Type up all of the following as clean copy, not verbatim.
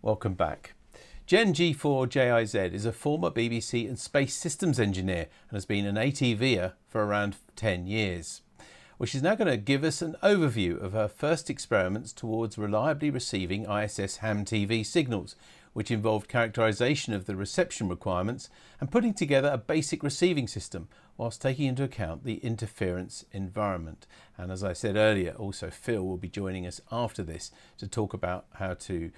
Welcome back. Jen G4HIZ is a former BBC and space systems engineer and has been an ATVer for around 10 years. Well, she's now going to give us an overview of her first experiments towards reliably receiving ISS HAMTV signals, which involved characterization of the reception requirements and putting together a basic receiving system whilst taking into account the interference environment. And as I said earlier, also Phil will be joining us after this to talk about how to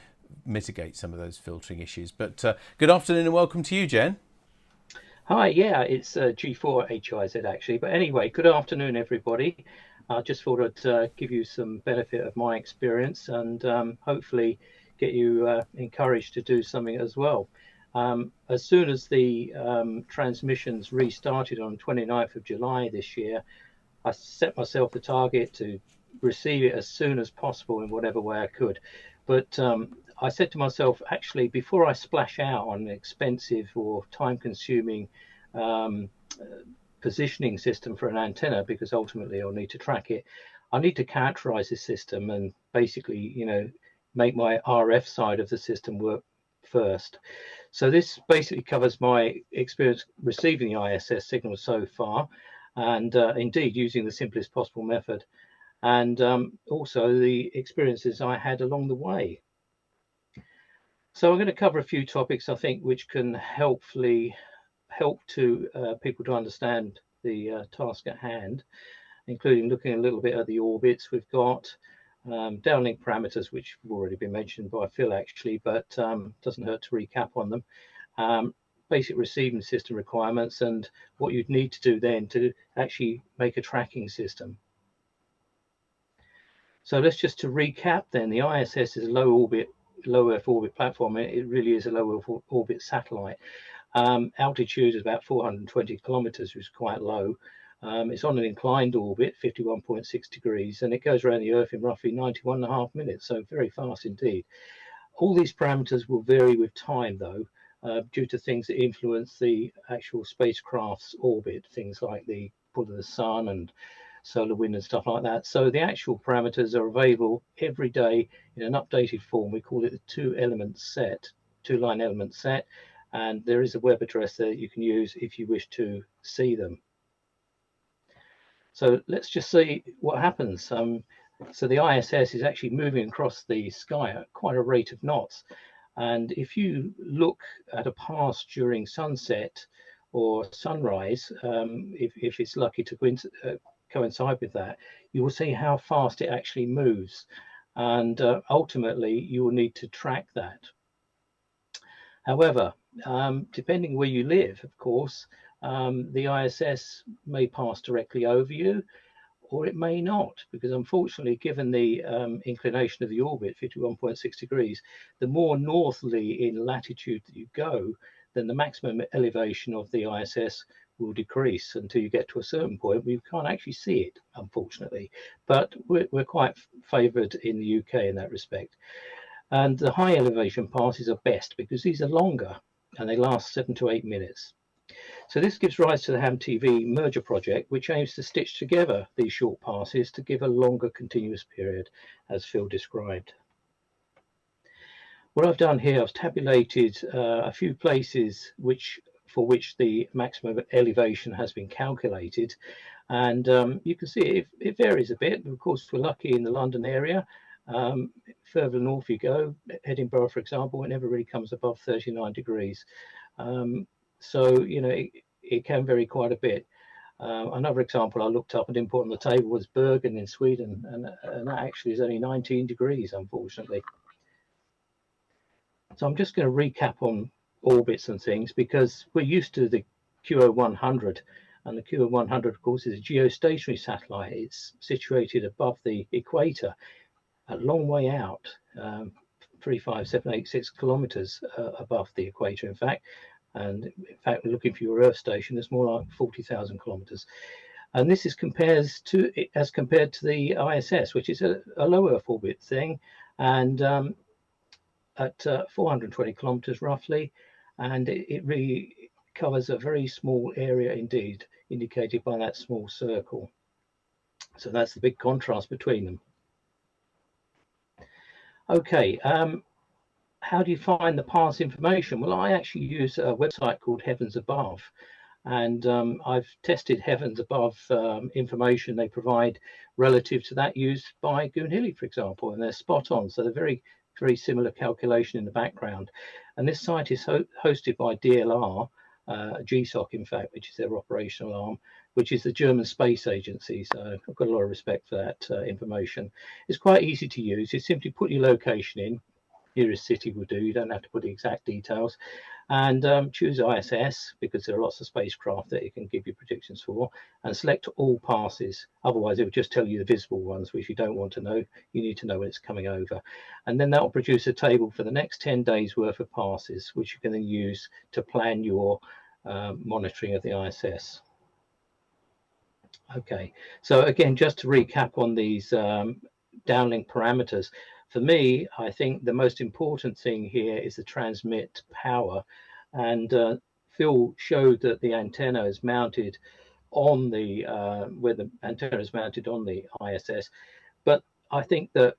mitigate some of those filtering issues. But good afternoon and welcome to you, Jen. Hi, yeah, it's G4HIZ actually. But anyway, good afternoon, everybody. I just thought I'd give you some benefit of my experience and hopefully get you encouraged to do something as well. As soon as the transmissions restarted on 29th of July this year, I set myself the target to receive it as soon as possible in whatever way I could. But I said to myself, actually, before I splash out on an expensive or time-consuming positioning system for an antenna, because ultimately I'll need to track it, I need to characterize this system and basically, make my RF side of the system work first. So this basically covers my experience receiving the ISS signal so far, and indeed using the simplest possible method, and also the experiences I had along the way. So I'm going to cover a few topics, I think, which can help to people to understand the task at hand, including looking a little bit at the orbits we've got, downlink parameters, which have already been mentioned by Phil actually, but doesn't hurt to recap on them, basic receiving system requirements, and what you'd need to do then to actually make a tracking system. So let's just to recap then, the ISS is a low Earth orbit platform. It really is a low Earth orbit satellite. Altitude is about 420 kilometers, which is quite low. It's on an inclined orbit, 51.6 degrees, and it goes around the Earth in roughly 91.5 minutes, so very fast indeed. All these parameters will vary with time, though, due to things that influence the actual spacecraft's orbit, things like the pull of the sun and solar wind and stuff like that. So the actual parameters are available every day in an updated form. We call it the two-line element set, and there is a web address there you can use if you wish to see them. So let's just see what happens. So the ISS is actually moving across the sky at quite a rate of knots. And if you look at a pass during sunset or sunrise, if it's lucky to coincide with that, you will see how fast it actually moves. And ultimately, you will need to track that. However, depending where you live, of course, the ISS may pass directly over you, or it may not, because unfortunately, given the inclination of the orbit, 51.6 degrees, the more northerly in latitude that you go, then the maximum elevation of the ISS will decrease until you get to a certain point where you can't actually see it, unfortunately. But we're quite favoured in the UK in that respect. And the high elevation passes are best because these are longer and they last 7 to 8 minutes. So this gives rise to the HAMTV merger project, which aims to stitch together these short passes to give a longer continuous period, as Phil described. What I've done here, I've tabulated a few places for which the maximum elevation has been calculated, and you can see it varies a bit. Of course, we're lucky in the London area. Further north you go, Edinburgh, for example, it never really comes above 39 degrees. So, it can vary quite a bit. Another example I looked up and didn't put on the table was Bergen in Sweden, and that actually is only 19 degrees, unfortunately. So I'm just going to recap on orbits and things because we're used to the QO100, and the QO100, of course, is a geostationary satellite. It's situated above the equator, a long way out, 35786 kilometers above the equator, in fact. And in fact, we're looking for your Earth station, it's more like 40,000 kilometers. And this is as compared to the ISS, which is a low Earth orbit thing, and at 420 kilometers roughly, and it really covers a very small area indeed, indicated by that small circle. So that's the big contrast between them. Okay, how do you find the pass information? Well, I actually use a website called Heavens Above, and I've tested Heavens Above information they provide relative to that used by Goonhilly, for example, and they're spot on. So they're very similar calculation in the background. And this site is hosted by DLR, GSOC, in fact, which is their operational arm, which is the German Space Agency. So I've got a lot of respect for that information. It's quite easy to use. You simply put your location in. Nearest city will do. You don't have to put the exact details, and choose ISS, because there are lots of spacecraft that it can give you predictions for, and select all passes. Otherwise it will just tell you the visible ones, which you don't want to know. You need to know when it's coming over, and then that will produce a table for the next 10 days worth of passes, which you can then use to plan your monitoring of the ISS. Okay, so again, just to recap on these downlink parameters. For me, I think the most important thing here is the transmit power, and Phil showed that the antenna is mounted on the where the antenna is mounted on the ISS, but I think that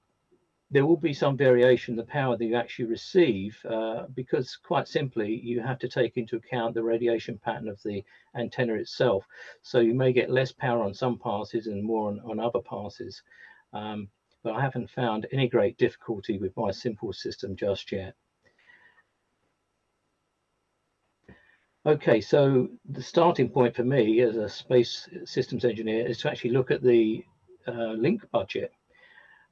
there will be some variation in the power that you actually receive, because quite simply you have to take into account the radiation pattern of the antenna itself. So you may get less power on some passes and more on other passes. But I haven't found any great difficulty with my simple system just yet. Okay, so the starting point for me as a space systems engineer is to actually look at the link budget.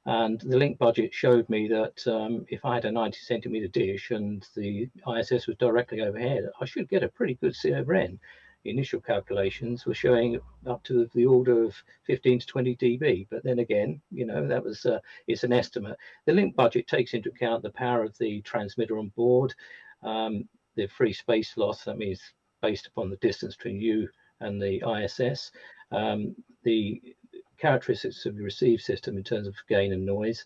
And the link budget showed me that if I had a 90 centimeter dish and the ISS was directly overhead, I should get a pretty good C over N. The initial calculations were showing up to the order of 15 to 20 dB, but then again, you know, that was it's an estimate. The link budget takes into account the power of the transmitter on board, the free space loss, that means based upon the distance between you and the ISS, the characteristics of the receive system in terms of gain and noise,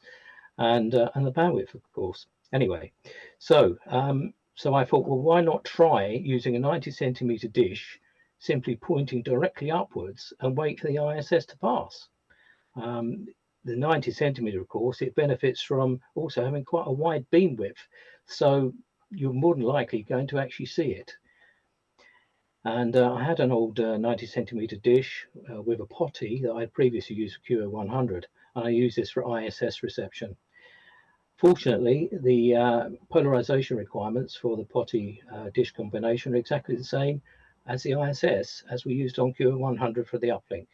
and the bandwidth, of course. Anyway, so I thought, well, why not try using a 90 centimeter dish, simply pointing directly upwards and wait for the ISS to pass. The 90 centimeter, of course, it benefits from also having quite a wide beam width, so you're more than likely going to actually see it. And I had an old 90 centimeter dish with a potty that I had previously used for QO100, and I use this for ISS reception. Fortunately, the polarization requirements for the potty dish combination are exactly the same as the ISS as we used on QO100 for the uplink.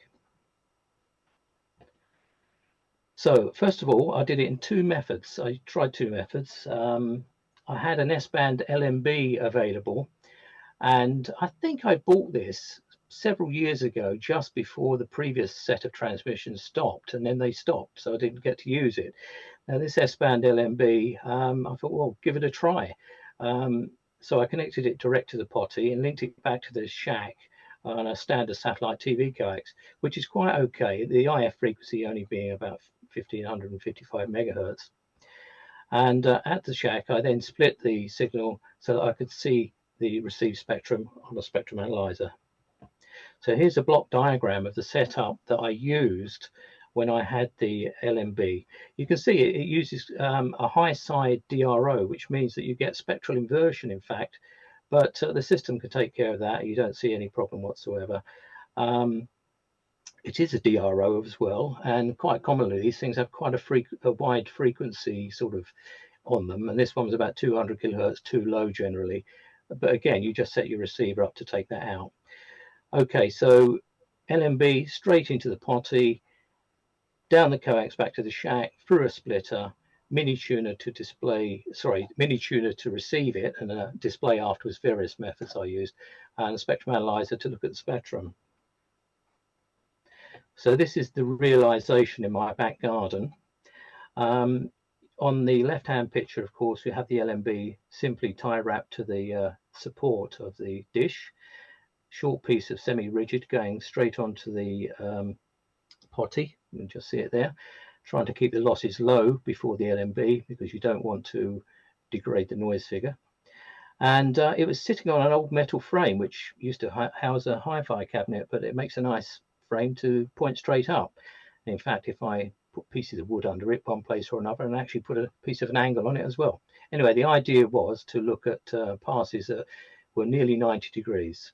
So first of all, I did it in two methods. I tried two methods. I had an S-Band LNB available, and I think I bought this several years ago, just before the previous set of transmissions stopped, and then they stopped, so I didn't get to use it. Now this S-Band LNB, I thought, well, give it a try. So I connected it direct to the potty and linked it back to the shack on a standard satellite TV coax, which is quite okay, the IF frequency only being about 1555 megahertz. And at the shack, I then split the signal so that I could see the received spectrum on a spectrum analyzer. So here's a block diagram of the setup that I used when I had the LNB. You can see it uses a high side DRO, which means that you get spectral inversion, in fact, but the system can take care of that. You don't see any problem whatsoever. It is a DRO as well, and quite commonly these things have quite a wide frequency sort of on them, and this one was about 200 kilohertz, too low generally. But again, you just set your receiver up to take that out. Okay, so LNB straight into the potty, down the coax back to the shack, through a splitter, mini tuner to receive it, and a display afterwards, various methods I used, and a spectrum analyzer to look at the spectrum. So this is the realization in my back garden. On the left-hand picture, of course, we have the LNB simply tie wrapped to the support of the dish, short piece of semi-rigid going straight onto the potty. You can just see it there, trying to keep the losses low before the LNB because you don't want to degrade the noise figure. And it was sitting on an old metal frame which used to house a hi-fi cabinet, but it makes a nice frame to point straight up. In fact, if I put pieces of wood under it, one place or another, and actually put a piece of an angle on it as well. Anyway, the idea was to look at passes that were nearly 90 degrees.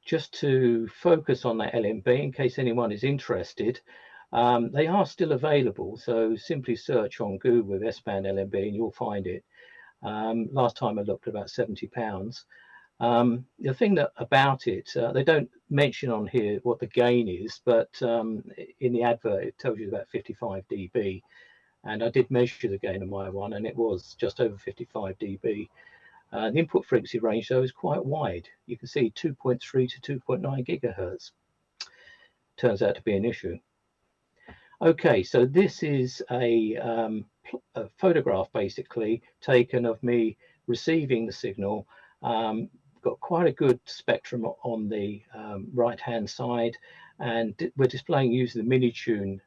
Just to focus on that LNB, in case anyone is interested, they are still available, so simply search on Google with S-Band LNB and you'll find it. Last time I looked, about £70. The thing about it, they don't mention on here what the gain is, but in the advert it tells you about 55 dB, and I did measure the gain of my one and it was just over 55 dB. The input frequency range though is quite wide. You can see 2.3 to 2.9 gigahertz. Turns out to be an issue. Okay, so this is a photograph basically taken of me receiving the signal. Got quite a good spectrum on the right hand side, and we're displaying using the Minitune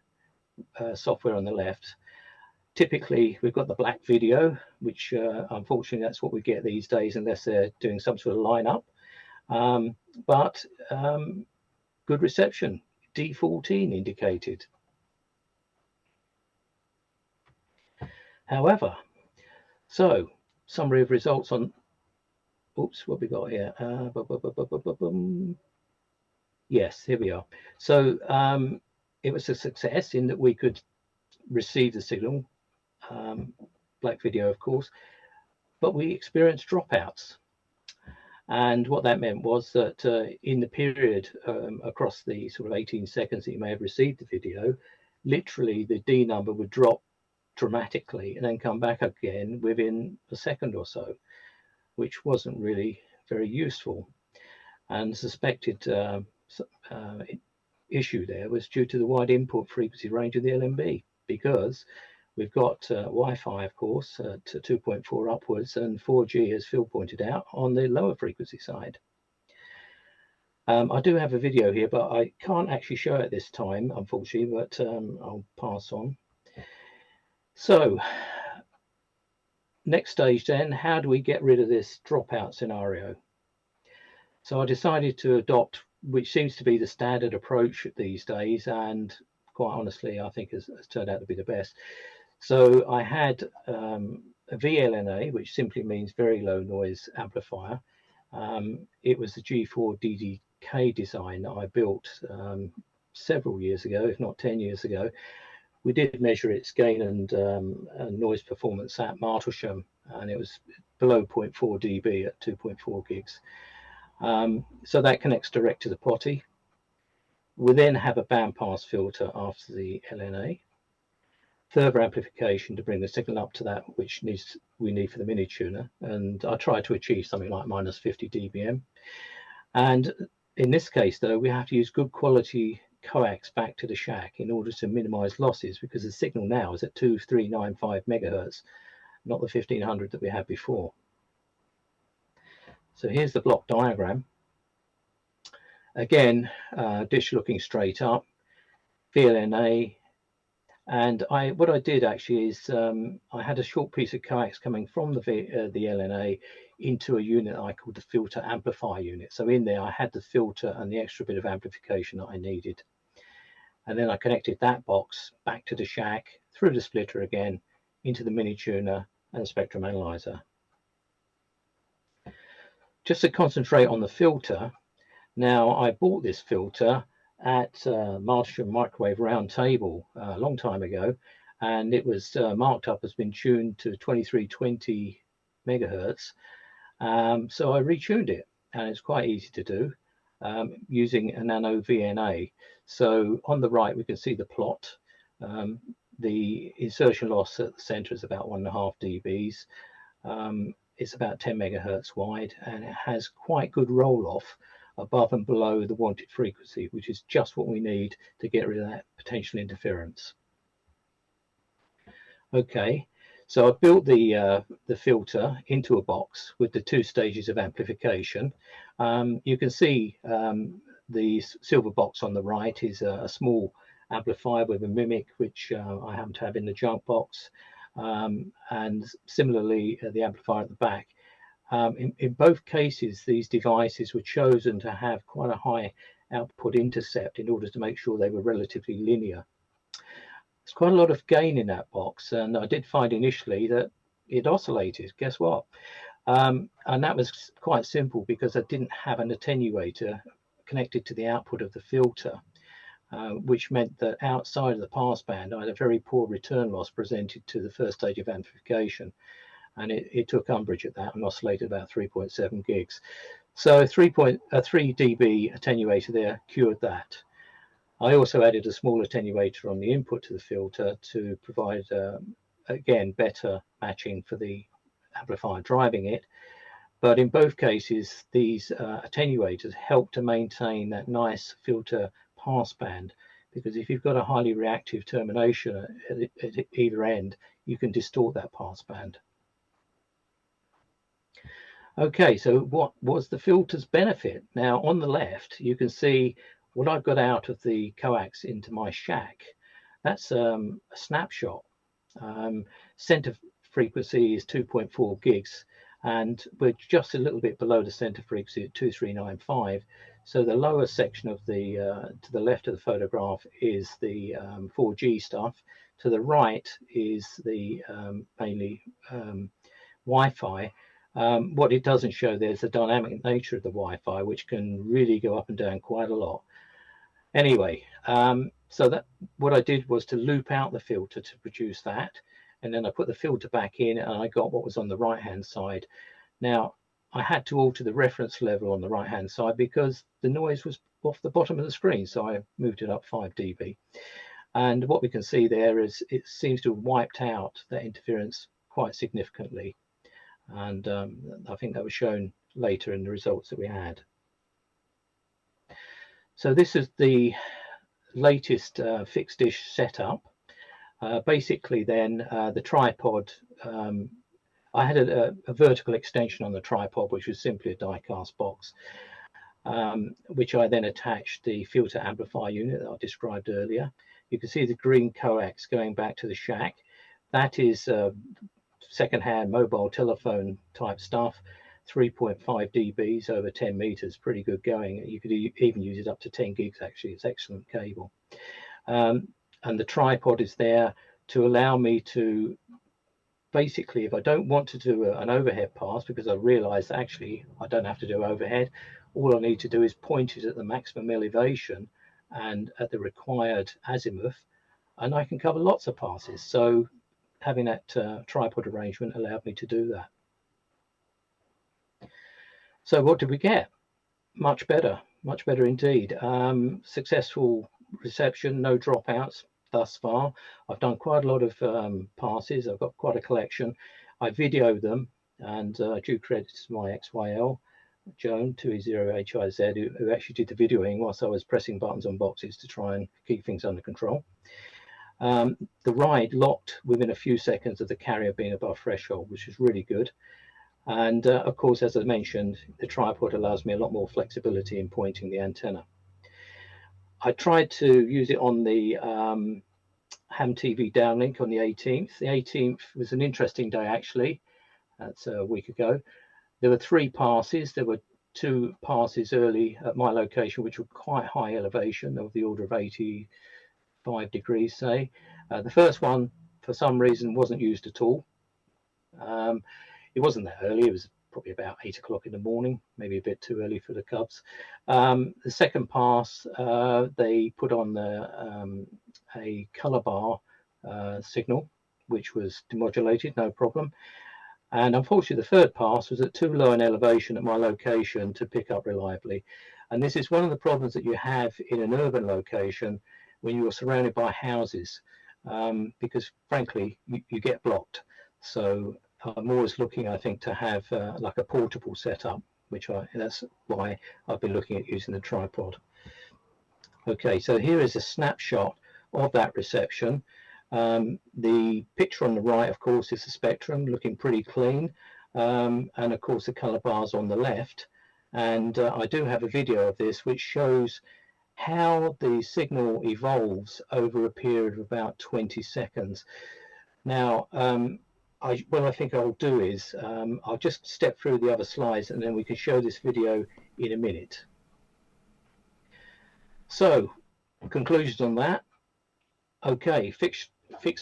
software on the left. Typically we've got the black video, which unfortunately that's what we get these days unless they're doing some sort of lineup, but good reception, D14 indicated. However, so summary of results on, oops, what we got here, yes, here we are. So it was a success in that we could receive the signal, black video of course, but we experienced dropouts, and what that meant was that in the period across the sort of 18 seconds that you may have received the video, literally the D number would drop dramatically and then come back again within a second or so, which wasn't really very useful. And the suspected issue there was due to the wide input frequency range of the LNB, because we've got Wi-Fi, of course, to 2.4 upwards, and 4G, as Phil pointed out, on the lower frequency side. I do have a video here, but I can't actually show it this time, unfortunately, but I'll pass on. So, next stage then, how do we get rid of this dropout scenario? So I decided to adopt, which seems to be the standard approach these days, and quite honestly, I think has turned out to be the best. So I had a VLNA, which simply means very low noise amplifier. It was the G4DDK design that I built several years ago, if not 10 years ago. We did measure its gain and noise performance at Martlesham, and it was below 0.4 dB at 2.4 gigs. So that connects direct to the potty. We then have a bandpass filter after the LNA. Further amplification to bring the signal up to that which we need for the mini tuner, and I try to achieve something like minus 50 dBm. And in this case though, we have to use good quality coax back to the shack in order to minimize losses, because the signal now is at 2395 megahertz, not the 1500 that we had before. So here's the block diagram. Again, dish looking straight up, VLNA, and what I did actually is I had a short piece of coax coming from the LNA into a unit I called the filter amplifier unit. So in there I had the filter and the extra bit of amplification that I needed. And then I connected that box back to the shack, through the splitter again, into the mini tuner and the spectrum analyzer. Just to concentrate on the filter, now I bought this filter at Martlesham Microwave Round Table a long time ago, and it was marked up as being tuned to 2320 megahertz. So I retuned it, and it's quite easy to do using a nano VNA. So on the right we can see the plot. The insertion loss at the center is about 1.5 dBs. It's about 10 megahertz wide, and it has quite good roll off above and below the wanted frequency, which is just what we need to get rid of that potential interference. Okay, so I built the filter into a box with the 2 stages of amplification. You can see the silver box on the right is a small amplifier with a mimic, which I happen to have in the junk box, and similarly the amplifier at the back. In both cases, these devices were chosen to have quite a high output intercept in order to make sure they were relatively linear. There's quite a lot of gain in that box, and I did find initially that it oscillated. Guess what? And that was quite simple because I didn't have an attenuator connected to the output of the filter, which meant that outside of the passband I had a very poor return loss presented to the first stage of amplification, and it took umbrage at that and oscillated about 3.7 gigs. So 3 dB attenuator there cured that. I also added a small attenuator on the input to the filter to provide, again, better matching for the amplifier driving it. But in both cases, these attenuators help to maintain that nice filter passband, because if you've got a highly reactive termination at either end, you can distort that passband. Okay, so what was the filter's benefit? Now, on the left, you can see what I've got out of the coax into my shack. That's a snapshot. Center frequency is 2.4 gigs, and we're just a little bit below the center frequency at 2395. So the lower section of the to the left of the photograph is the 4G stuff. To the right is the mainly Wi-Fi. What it doesn't show there is the dynamic nature of the Wi-Fi, which can really go up and down quite a lot. Anyway, so that what I did was to loop out the filter to produce that, and then I put the filter back in and I got what was on the right hand side. Now I had to alter the reference level on the right hand side because the noise was off the bottom of the screen, so I moved it up 5 dB, and what we can see there is it seems to have wiped out that interference quite significantly, and I think that was shown later in the results that we had. So this is the latest fixed dish setup. Basically then the tripod, I had a vertical extension on the tripod, which was simply a die-cast box, which I then attached the filter amplifier unit that I described earlier. You can see the green coax going back to the shack. That is second-hand mobile telephone type stuff, 3.5 dBs over 10 meters, pretty good going. You could even use it up to 10 gigs actually. It's excellent cable. And the tripod is there to allow me to basically, if I don't want to do an overhead pass, because I realized actually I don't have to do overhead, all I need to do is point it at the maximum elevation and at the required azimuth, and I can cover lots of passes. So having that tripod arrangement allowed me to do that. So what did we get? Much better indeed. Successful reception, no dropouts thus far. I've done quite a lot of passes. I've got quite a collection. I videoed them, and due credit to my XYL, Jen G4HIZ, who actually did the videoing whilst I was pressing buttons on boxes to try and keep things under control. The ride locked within a few seconds of the carrier being above threshold, which is really good. And of course, as I mentioned, the tripod allows me a lot more flexibility in pointing the antenna. I tried to use it on the HAMTV downlink on the 18th. The 18th was an interesting day actually. That's a week ago. There were 3 passes. There were 2 passes early at my location, which were quite high elevation, of the order of 85 degrees, say. The first one, for some reason, wasn't used at all. It wasn't that early. It was probably about 8 o'clock in the morning, maybe a bit too early for the Cubs. The second pass, they put on a color bar signal, which was demodulated, no problem. And unfortunately, the third pass was at too low an elevation at my location to pick up reliably. And this is one of the problems that you have in an urban location when you're surrounded by houses, because frankly, you get blocked. So I'm always looking, I think, to have like a portable setup, that's why I've been looking at using the tripod. Okay, so here is a snapshot of that reception. The picture on the right, of course, is the spectrum looking pretty clean, and of course the color bars on the left. And I do have a video of this which shows how the signal evolves over a period of about 20 seconds. Now, what I think I'll do is I'll just step through the other slides and then we can show this video in a minute. So, conclusions on that. Okay, fixed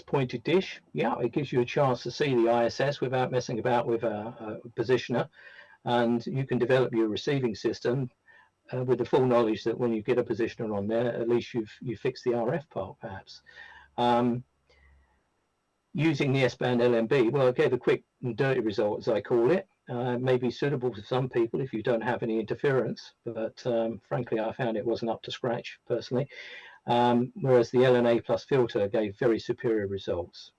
pointed dish. Yeah, it gives you a chance to see the ISS without messing about with a positioner, and you can develop your receiving system with the full knowledge that when you get a positioner on there, at least you've fixed the RF part, perhaps. Using the S-Band LNB, well, it gave a quick and dirty result, as I call it. May be suitable for some people if you don't have any interference, but frankly, I found it wasn't up to scratch personally. Whereas the LNA plus filter gave very superior results.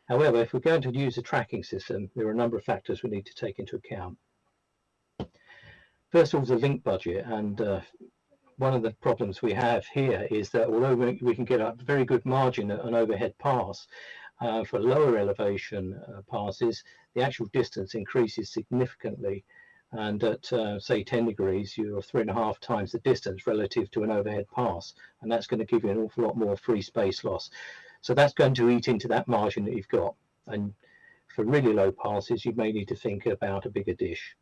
However, if we're going to use a tracking system, there are a number of factors we need to take into account. First of all, the link budget, and one of the problems we have here is that although we can get a very good margin at an overhead pass, for lower elevation passes, the actual distance increases significantly, and at say 10 degrees you're 3.5 times the distance relative to an overhead pass, and that's going to give you an awful lot more free space loss. So that's going to eat into that margin that you've got, and for really low passes you may need to think about a bigger dish.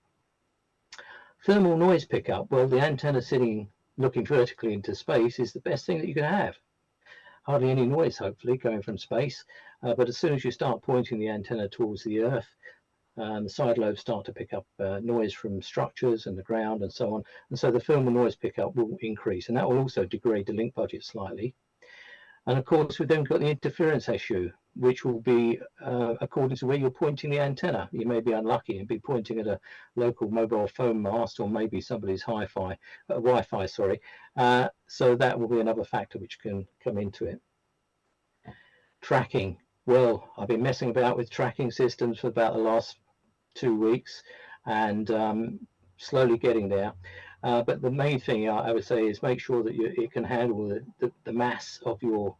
Thermal noise pickup, well, the antenna sitting looking vertically into space is the best thing that you can have. Hardly any noise, hopefully, going from space, but as soon as you start pointing the antenna towards the earth, the side lobes start to pick up noise from structures and the ground and so on, and so the thermal noise pickup will increase, and that will also degrade the link budget slightly. And of course we've then got the interference issue, which will be according to where you're pointing the antenna. You may be unlucky and be pointing at a local mobile phone mast, or maybe somebody's Wi-Fi, sorry. So that will be another factor which can come into it. Tracking. Well, I've been messing about with tracking systems for about the last 2 weeks, and slowly getting there. But the main thing I would say is make sure that it can handle the mass of your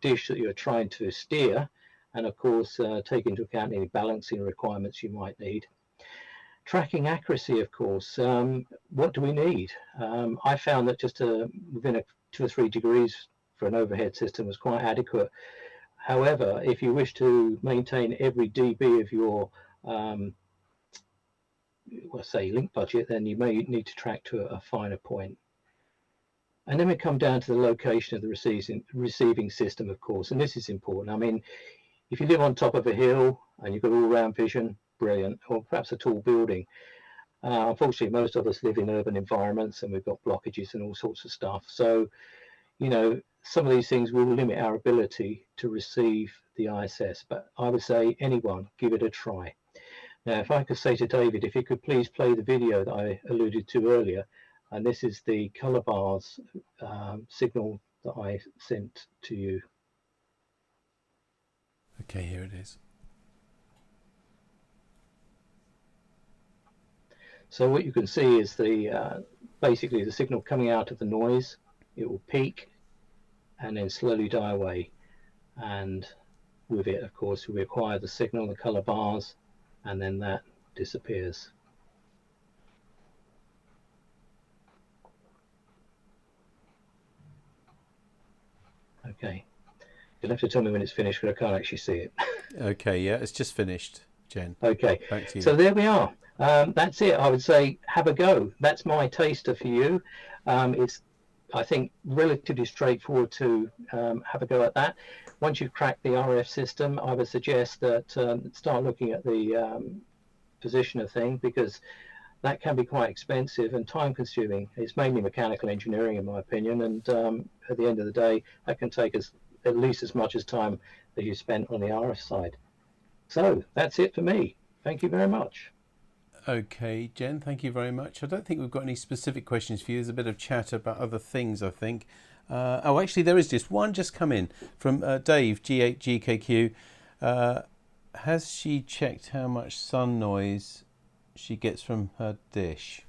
dish that you're trying to steer, and of course take into account any balancing requirements you might need. Tracking accuracy, of course, what do we need? I found that just within 2 or 3 degrees for an overhead system was quite adequate. However, if you wish to maintain every dB of your say link budget, then you may need to track to a finer point. And then we come down to the location of the receiving system, of course, and this is important. I mean, if you live on top of a hill and you've got all-round vision, brilliant, or perhaps a tall building. Unfortunately, most of us live in urban environments and we've got blockages and all sorts of stuff. So, you know, some of these things will limit our ability to receive the ISS, but I would say anyone, give it a try. Now, if I could say to David, if he could please play the video that I alluded to earlier, and this is the color bars signal that I sent to you. Okay, here it is. So what you can see is basically the signal coming out of the noise. It will peak and then slowly die away, and with it, of course, we acquire the signal, the color bars, and then that disappears. Okay, you'll have to tell me when it's finished, because I can't actually see it. Okay, yeah, it's just finished, Jen. Okay, back to you. So there we are. That's it. I would say have a go. That's my taster for you. It's, I think, relatively straightforward to have a go at that. Once you've cracked the RF system, I would suggest that start looking at the positioner thing, because that can be quite expensive and time consuming. It's mainly mechanical engineering in my opinion, and at the end of the day that can take us at least as much as time that you spent on the RF side. So that's it for me. Thank you very much. Okay, Jen, thank you very much. I don't think we've got any specific questions for you. There's a bit of chat about other things, I think. Oh, actually, there is just one just come in from Dave, G8GKQ. Has she checked how much sun noise she gets from her dish?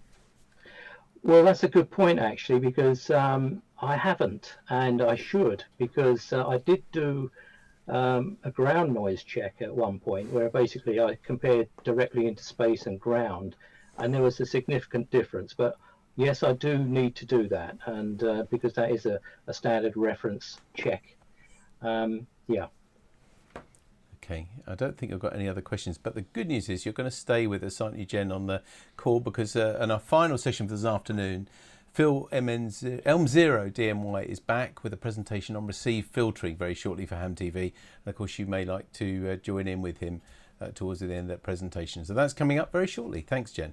Well, that's a good point, actually, because I haven't, and I should, because I did do a ground noise check at one point, where basically I compared directly into space and ground, and there was a significant difference. But yes, I do need to do that, and because that is a standard reference check. Yeah. Okay, I don't think I've got any other questions, but the good news is you're going to stay with us, aren't you, Jen, on the call, because in our final session for this afternoon, Phil Elm0 DMY is back with a presentation on receive filtering very shortly for HAMTV. And of course, you may like to join in with him towards the end of that presentation. So that's coming up very shortly. Thanks, Jen.